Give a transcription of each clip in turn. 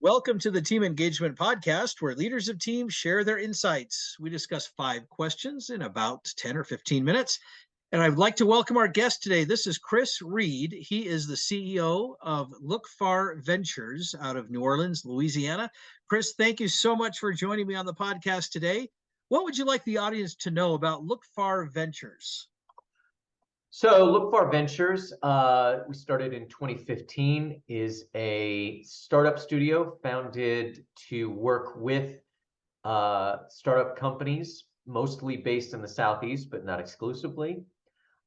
Welcome to the Team Engagement Podcast, where leaders of teams share their insights. We discuss 5 questions in about 10 or 15 minutes. And I'd like to welcome our guest today. This is Chris Reade. He is the CEO of LookFar Ventures out of New Orleans, Louisiana. Chris, thank you so much for joining me on the podcast today. What would you like the audience to know about LookFar Ventures? So LookFar Ventures, we started in 2015, is a startup studio founded to work with startup companies, mostly based in the Southeast, but not exclusively.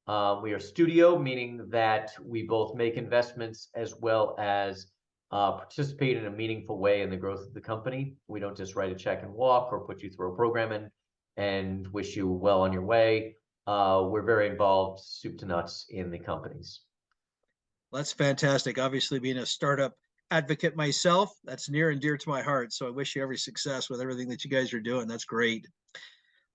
We are studio, meaning that we both make investments as well as participate in a meaningful way in the growth of the company. We don't just write a check and walk or put you through a program and wish you well on your way. We're very involved, soup to nuts, in the companies. That's fantastic. Obviously, being a startup advocate myself, that's near and dear to my heart. So I wish you every success with everything that you guys are doing. That's great.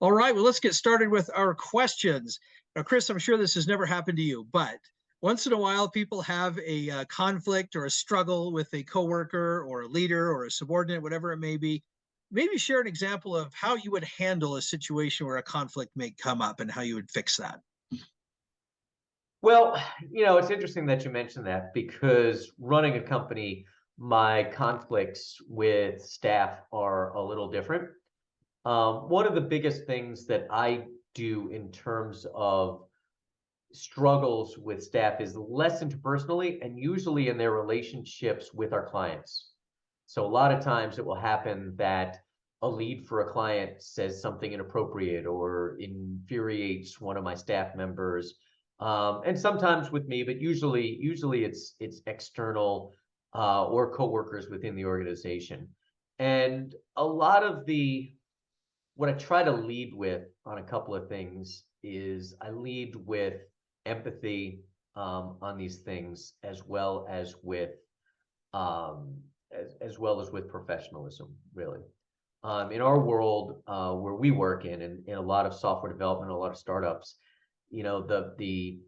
All right, well, let's get started with our questions. Now, Chris, I'm sure this has never happened to you, but once in a while, people have a conflict or a struggle with a coworker or a leader or a subordinate, whatever it may be. Maybe share an example of how you would handle a situation where a conflict may come up and how you would fix that. Well, it's interesting that you mentioned that because running a company, my conflicts with staff are a little different. One of the biggest things that I do in terms of struggles with staff is less interpersonally and usually in their relationships with our clients. So a lot of times it will happen that a lead for a client says something inappropriate or infuriates one of my staff members. And sometimes with me, but usually it's external or coworkers within the organization. And a lot of what I try to lead with on a couple of things is I lead with empathy on these things as well as with professionalism, really. In our world where we work in a lot of software development, a lot of startups, the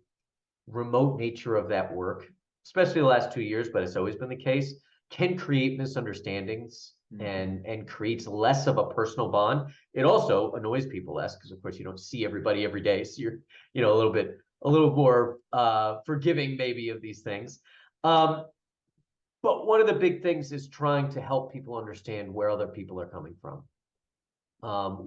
remote nature of that work, especially the last 2 years, but it's always been the case, can create misunderstandings and creates less of a personal bond. It also annoys people less because, of course, you don't see everybody every day, so you're a little more forgiving maybe of these things. But one of the big things is trying to help people understand where other people are coming from.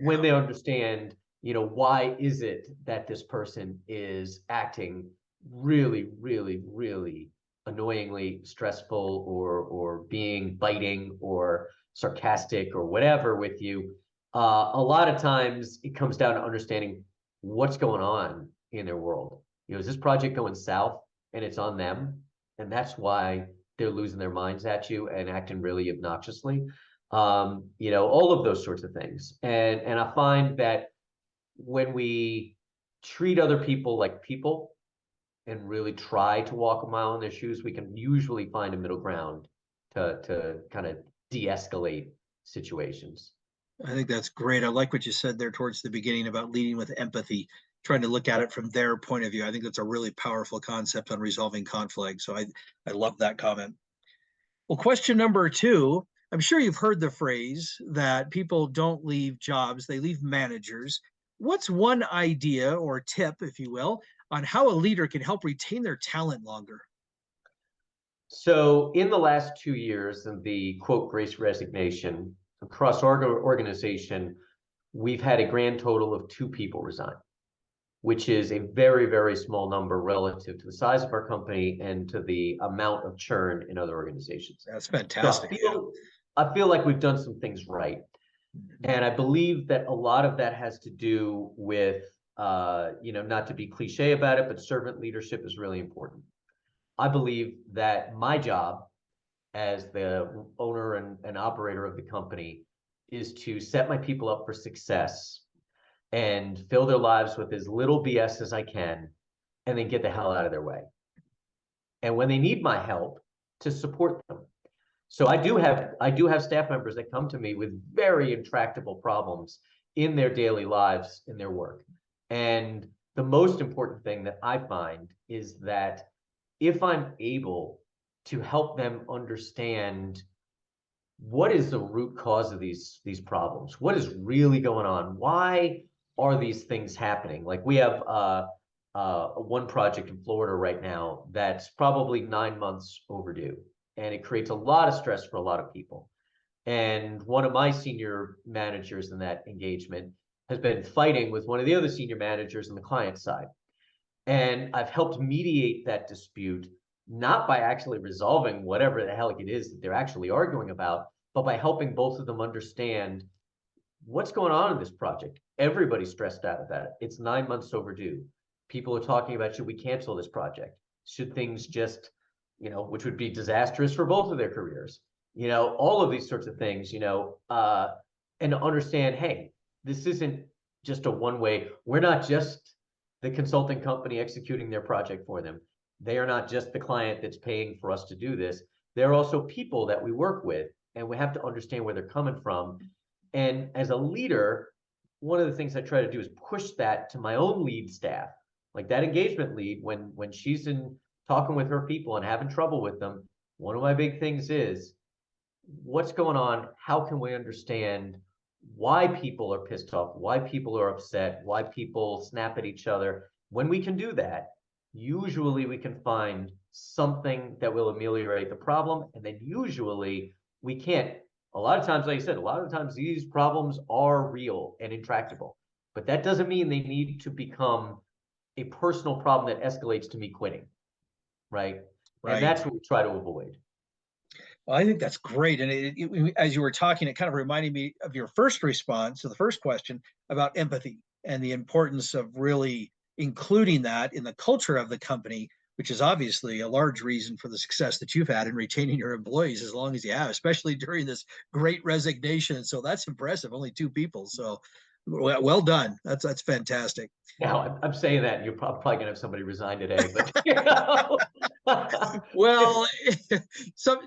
When they understand, why is it that this person is acting really, really, really annoyingly stressful or being biting or sarcastic or whatever with you, a lot of times it comes down to understanding what's going on in their world. Is this project going south and it's on them? And that's why they're losing their minds at you and acting really obnoxiously. All of those sorts of things. And I find that when we treat other people like people and really try to walk a mile in their shoes, we can usually find a middle ground to kind of de-escalate situations. I think that's great. I like what you said there towards the beginning about leading with empathy, trying to look at it from their point of view. I think that's a really powerful concept on resolving conflict. So I love that comment. Well, question number 2, I'm sure you've heard the phrase that people don't leave jobs, they leave managers. What's one idea or tip, if you will, on how a leader can help retain their talent longer? So in the last 2 years of the quote Great Resignation, across our organization, we've had a grand total of 2 people resign, which is a very, very small number relative to the size of our company and to the amount of churn in other organizations. That's fantastic. So I feel like we've done some things right. And I believe that a lot of that has to do with, not to be cliche about it, but servant leadership is really important. I believe that my job as the owner and operator of the company is to set my people up for success and fill their lives with as little BS as I can, and then get the hell out of their way. And when they need my help, to support them. So I do have staff members that come to me with very intractable problems in their daily lives, in their work. And the most important thing that I find is that if I'm able to help them understand what is the root cause of these problems? What is really going on? Why are these things happening? Like we have one project in Florida right now that's probably 9 months overdue, and it creates a lot of stress for a lot of people. And one of my senior managers in that engagement has been fighting with one of the other senior managers on the client side. And I've helped mediate that dispute, not by actually resolving whatever the hell it is that they're actually arguing about, but by helping both of them understand what's going on in this project. Everybody's stressed out about it. It's 9 months overdue. People are talking about, should we cancel this project? Should things just, which would be disastrous for both of their careers? All of these sorts of things, and to understand, hey, this isn't just a one way. We're not just the consulting company executing their project for them. They are not just the client that's paying for us to do this. They're also people that we work with, and we have to understand where they're coming from. And as a leader, one of the things I try to do is push that to my own lead staff, like that engagement lead, when she's in talking with her people and having trouble with them. One of my big things is, what's going on? How can we understand why people are pissed off, why people are upset, why people snap at each other? When we can do that, usually we can find something that will ameliorate the problem. And then usually we can't. A lot of times, like I said, a lot of times these problems are real and intractable, but that doesn't mean they need to become a personal problem that escalates to me quitting, right? And Right. that's what we try to avoid. Well, I think that's great. And as you were talking, it kind of reminded me of your first response to the first question about empathy and the importance of really including that in the culture of the company, which is obviously a large reason for the success that you've had in retaining your employees as long as you have, especially during this great resignation. So that's impressive. Only two people. So well done. That's fantastic. Now, I'm saying that, and you're probably gonna have somebody resign today, but you know. Well,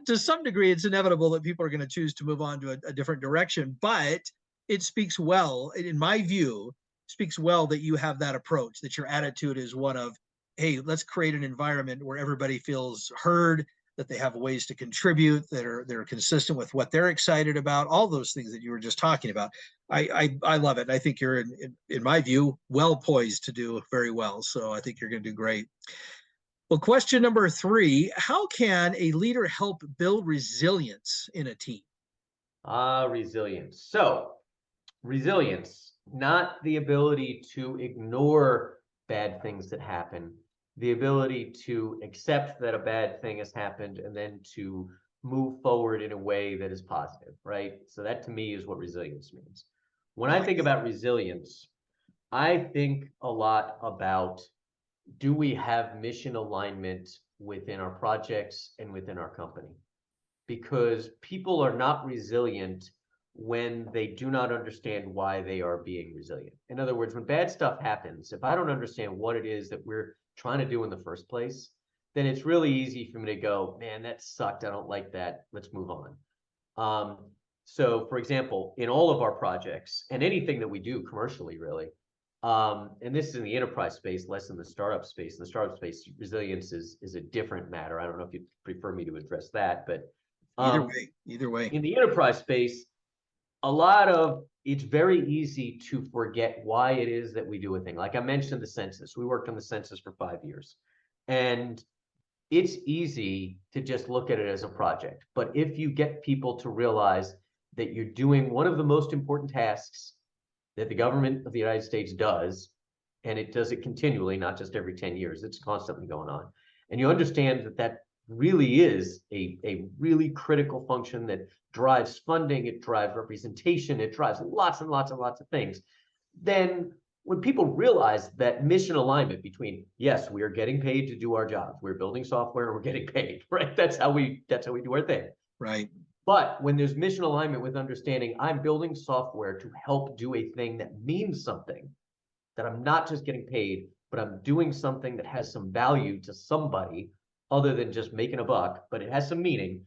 to some degree, it's inevitable that people are going to choose to move on to a different direction. But it speaks well, in my view, speaks well that you have that approach. That your attitude is one of, hey, let's create an environment where everybody feels heard, that they have ways to contribute, that are they're consistent with what they're excited about. All those things that you were just talking about. I love it. I think you're in my view well poised to do very well. So I think you're going to do great. Well, question number three, how can a leader help build resilience in a team? Resilience. So, resilience, not the ability to ignore bad things that happen, the ability to accept that a bad thing has happened and then to move forward in a way that is positive, right? So, that to me is what resilience means. When I I like think that. about resilience, I think a lot about, do we have mission alignment within our projects and within our company? Because people are not resilient when they do not understand why they are being resilient. In other words, when bad stuff happens, if I don't understand what it is that we're trying to do in the first place, then it's really easy for me to go, man, that sucked. I don't like that. Let's move on. Um, so, for example, in all of our projects and anything that we do commercially, really, and this is in the enterprise space, less in the startup space. In the startup space, resilience is a different matter. I don't know if you'd prefer me to address that, but um, Either way. in the enterprise space, a lot of it's very easy to forget why it is that we do a thing. Like I mentioned, the census. We worked on the census for 5 years, and it's easy to just look at it as a project. But if you get people to realize that you're doing one of the most important tasks that the government of the United States does, and it does it continually, not just every 10 years, it's constantly going on. And you understand that that really is a really critical function that drives funding, it drives representation, it drives lots and lots and lots of things. Then when people realize that mission alignment between, yes, we are getting paid to do our jobs, we're building software, we're getting paid, right? That's how we do our thing. Right. But when there's mission alignment with understanding, I'm building software to help do a thing that means something, that I'm not just getting paid, but I'm doing something that has some value to somebody other than just making a buck, but it has some meaning,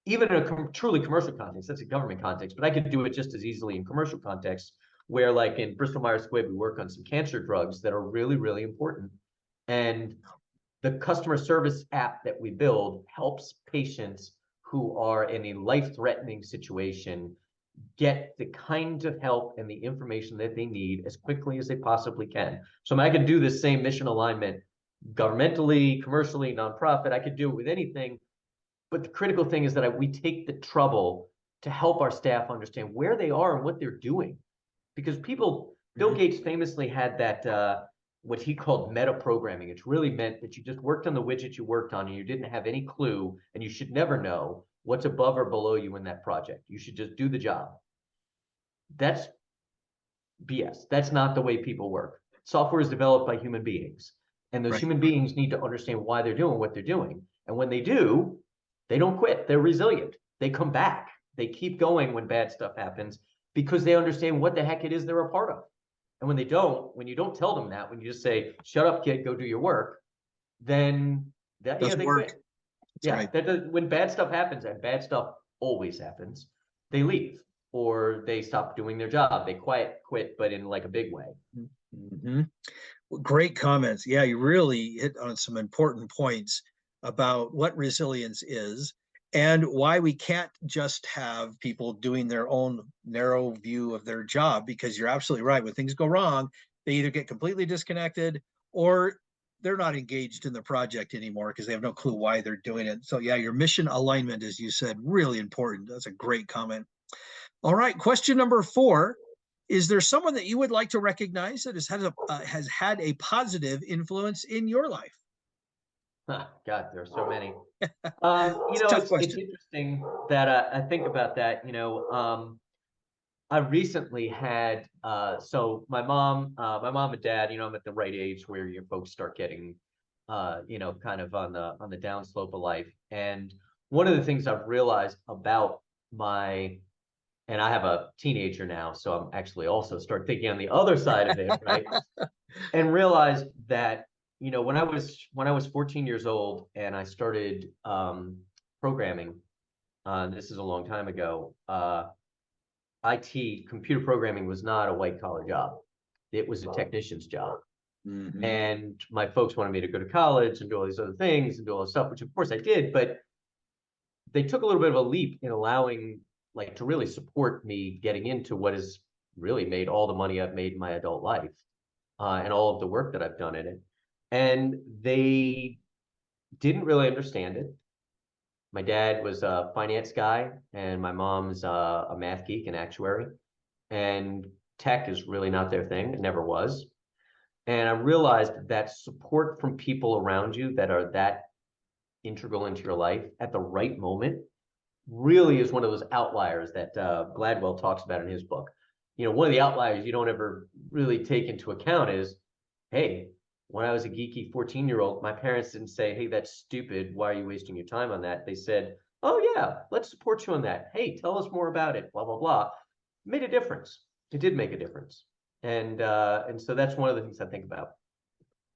even in a truly commercial context. That's a government context, but I could do it just as easily in commercial context, where like in Bristol Myers Squibb, we work on some cancer drugs that are really, really important. And the customer service app that we build helps patients who are in a life-threatening situation get the kind of help and the information that they need as quickly as they possibly can. So I mean, I can do this same mission alignment governmentally, commercially, nonprofit. I could do it with anything. But the critical thing is that we take the trouble to help our staff understand where they are and what they're doing. Because people, Bill Gates famously had that, what he called meta programming. It's really meant that you just worked on the widget you worked on and you didn't have any clue, and you should never know what's above or below you in that project. You should just do the job. That's BS. That's not the way people work. Software is developed by human beings, and those human beings need to understand why they're doing what they're doing. And when they do, they don't quit. They're resilient. They come back. They keep going when bad stuff happens because they understand what the heck it is they're a part of. And when they don't, when you don't tell them that, when you just say, shut up, kid, go do your work, then that Doesn't they work. quit. Yeah, that does, when bad stuff happens, and bad stuff always happens, they leave or they stop doing their job. They quit, but in like a big way. Well, great comments. Yeah, you really hit on some important points about what resilience is and why we can't just have people doing their own narrow view of their job, because you're absolutely right. When things go wrong, they either get completely disconnected or they're not engaged in the project anymore because they have no clue why they're doing it. So yeah, your mission alignment, as you said, really important. That's a great comment. All right, question number 4. Is there someone that you would like to recognize that has had a positive influence in your life? God, there are so many. It's a tough It's question. interesting that I think about that. I recently had so my mom and dad. I'm at the right age where your folks start getting, kind of on the downslope of life. And one of the things I've realized about and I have a teenager now, so I'm actually also start thinking on the other side of it, right? And realized that when I was 14 years old and I started programming, this is a long time ago. IT, computer programming, was not a white collar job. It was a technician's job. And my folks wanted me to go to college and do all these other things and do all this stuff, which of course I did, but they took a little bit of a leap in allowing, like, to really support me getting into what has really made all the money I've made in my adult life, and all of the work that I've done in it. And they didn't really understand it. My dad was a finance guy, and my mom's a math geek and actuary. And tech is really not their thing. It never was. And I realized that support from people around you that are that integral into your life at the right moment really is one of those outliers that Gladwell talks about in his book. One of the outliers you don't ever really take into account is, hey, when I was a geeky 14-year-old, my parents didn't say, hey, that's stupid. Why are you wasting your time on that? They said, oh, yeah, let's support you on that. Hey, tell us more about it, blah, blah, blah. It made a difference. It did make a difference. And so that's one of the things I think about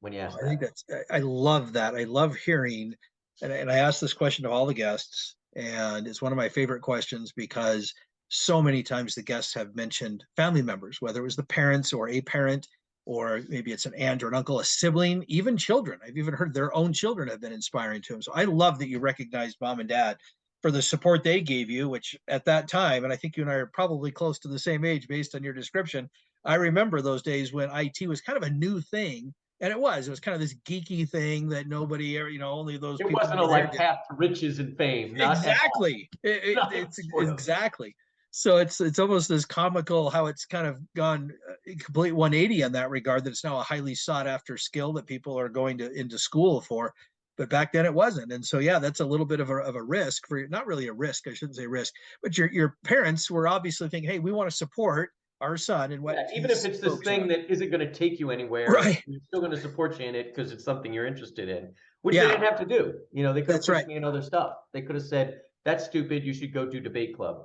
when you ask I think that. I love that. I love hearing, and I ask this question to all the guests, and it's one of my favorite questions because so many times the guests have mentioned family members, whether it was the parents or a parent, or maybe it's an aunt or an uncle, a sibling, even children. I've even heard their own children have been inspiring to them. So I love that you recognized mom and dad for the support they gave you, which at that time, and I think you and I are probably close to the same age based on your description. I remember those days when IT was kind of a new thing, and it was kind of this geeky thing that nobody ever, only those It people wasn't a over there like did. path to riches and fame, not at all. Exactly. Nothing It's sort of. exactly. So it's almost as comical how it's kind of gone a complete 180 in that regard, that it's now a highly sought after skill that people are going to into school for. But back then it wasn't. And so, yeah, that's a little bit of a risk for, not really a risk. I shouldn't say risk, but your parents were obviously thinking, hey, we want to support our son and what Yeah, even if he's it's this focusing thing on. that isn't going to take you anywhere, Right. we're still going to support you in it because it's something you're interested in, which they Yeah, didn't have to do. They could have that's right. pushed me in other stuff. They could have said, that's stupid. You should go do debate club,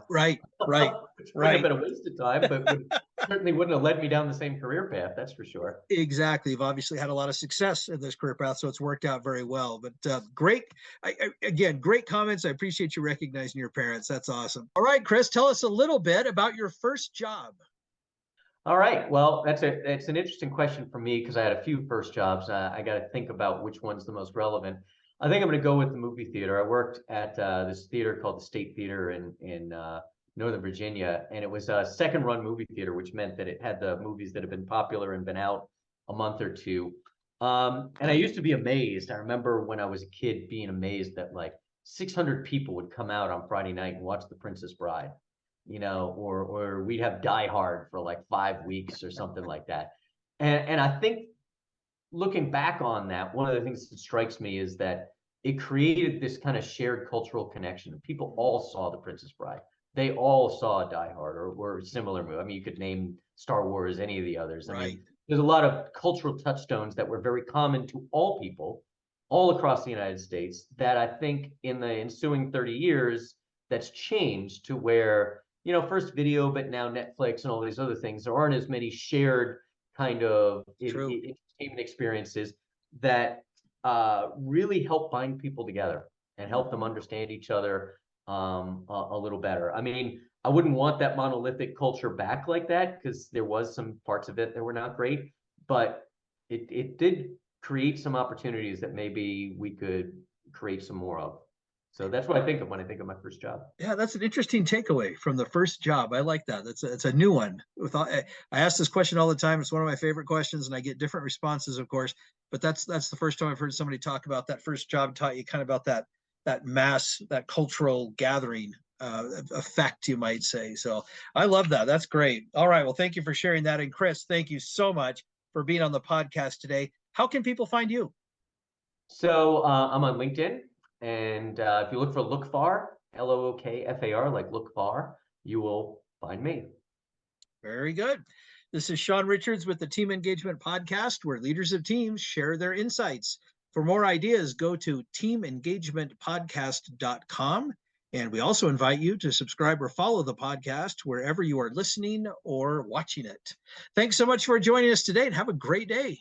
Right. Right. which wouldn't have Right. been a waste of time, but certainly wouldn't have led me down the same career path. That's for sure. Exactly. You've obviously had a lot of success in this career path, so it's worked out very well. But great, again, great comments. I appreciate you recognizing your parents. That's awesome. All right, Chris, tell us a little bit about your first job. All right. Well, it's an interesting question for me because I had a few first jobs. I got to think about which one's the most relevant. I think I'm going to go with the movie theater. I worked at this theater called the State Theater in Northern Virginia, and it was a second-run movie theater, which meant that it had the movies that have been popular and been out a month or two. And I used to be amazed. I remember when I was a kid being amazed that like 600 people would come out on Friday night and watch The Princess Bride, or we'd have Die Hard for like 5 weeks or something like that. And I think looking back on that, one of the things that strikes me is that it created this kind of shared cultural connection. People all saw The Princess Bride. They all saw Die Hard or similar movie. I mean, you could name Star Wars, any of the others. I Right. mean, there's a lot of cultural touchstones that were very common to all people all across the United States that I think in the ensuing 30 years, that's changed to where, first video, but now Netflix and all these other things, there aren't as many shared kind of True. entertainment experiences that really help bind people together and help them understand each other a little better. I mean, I wouldn't want that monolithic culture back like that because there was some parts of it that were not great, but it did create some opportunities that maybe we could create some more of. So that's what I think of when I think of my first job. Yeah, that's an interesting takeaway from the first job. I like that. It's a new one. I ask this question all the time. It's one of my favorite questions, and I get different responses, of course. But that's the first time I've heard somebody talk about that first job taught you kind of about that mass, that cultural gathering effect, you might say. So I love that. That's great. All right. Well, thank you for sharing that. And Chris, thank you so much for being on the podcast today. How can people find you? So I'm on LinkedIn, and if you look for LookFar, LookFar, like LookFar, you will find me. Very good. This is Sean Richards with the Team Engagement Podcast, where leaders of teams share their insights. For more ideas, go to teamengagementpodcast.com. And we also invite you to subscribe or follow the podcast wherever you are listening or watching it. Thanks so much for joining us today, and have a great day.